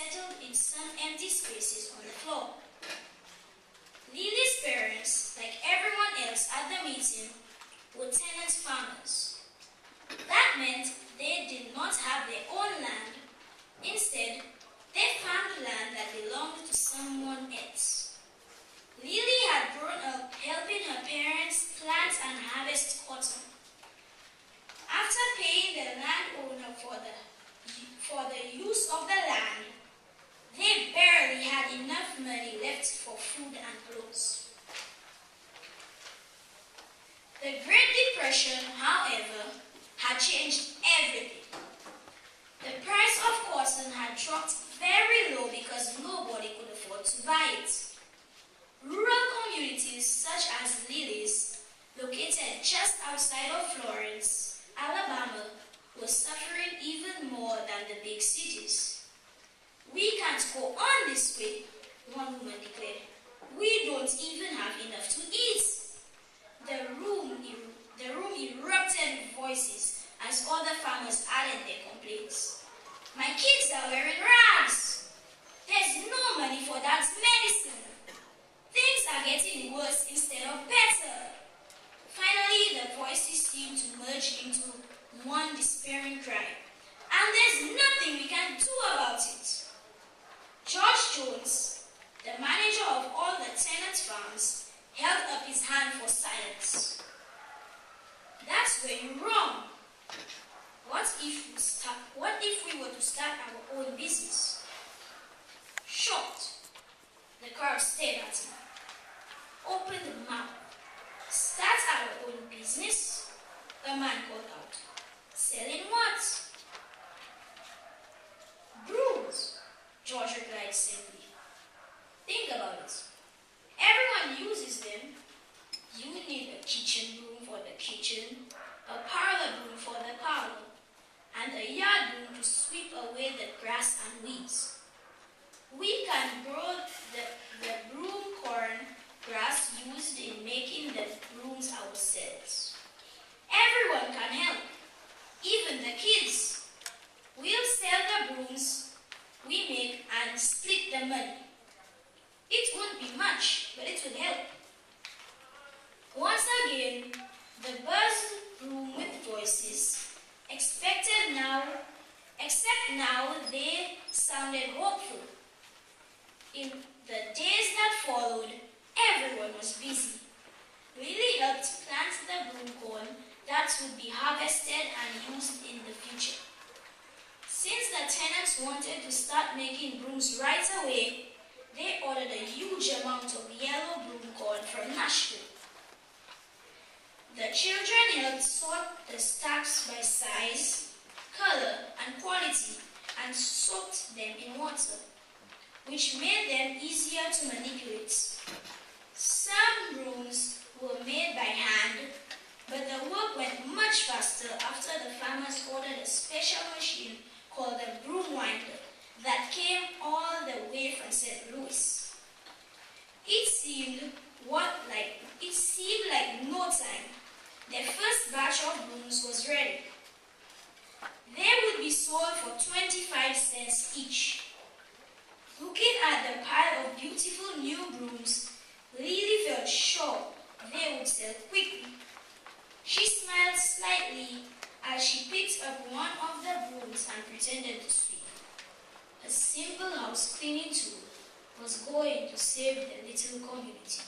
settled in some empty spaces on the floor. Lily's parents, like everyone else at the meeting, were tenant farmers. That meant they did not have their own land. Instead, they farmed land that belonged to someone else. Lily had grown up helping her parents plant and harvest cotton. After paying the landowner for the use of the land, they barely had enough money left for food and clothes. The Great Depression, however, had changed everything. The price of cotton had dropped very low because nobody could afford to buy it. Rural communities such as Lily's, located just outside of Florence, Alabama, were suffering even more than the big cities. "We can't go on this way," one woman declared. "We don't even have enough to eat." The room erupted with voices as other farmers added their complaints. "My kids are wearing rags. There's no money for that medicine. Things are getting worse instead of better." Finally, the voices seemed to merge into one despairing cry. "And there's nothing we can do about it." George Jones, the manager of all the tenant farms, held up his hand for silence. "That's where you're wrong. What if we were to start our own business?" Shocked, the crowd stared at him. "Open the mouth. Start our own business?" the man called out. "Selling what?" "Brooms," George replied simply. "Think about it. Everyone uses them. You need a kitchen broom for the kitchen, a parlor broom for the parlor, and a yard broom to sweep away the grass and weeds. We can grow the broom corn grass used in making the brooms ourselves. Everyone can help, even the kids. We'll sell the brooms we make and split the money. It won't be much, but it will help." Once again, the buzzed room with voices, except now they sounded hopeful. In the days that followed, everyone was busy. Lily helped plant the broom corn that would be harvested and used in the future. Since the tenants wanted to start making brooms right away, they ordered a huge amount of yellow broom corn from Nashville. The children helped sort the stacks by size, color, and quality and soaked them in water, which made them easier to manipulate. Some brooms were made by hand, but the work went much faster after the farmers ordered a special machine called the broom winder that came all the way from St. Louis. It seemed like no time. Their first batch of brooms was ready. They would be sold for 25 cents each. Looking at the pile of beautiful new brooms, Lily felt sure they would sell quickly. She smiled slightly as she picked up one of the brooms and pretended to sweep. A simple house cleaning tool was going to save the little community.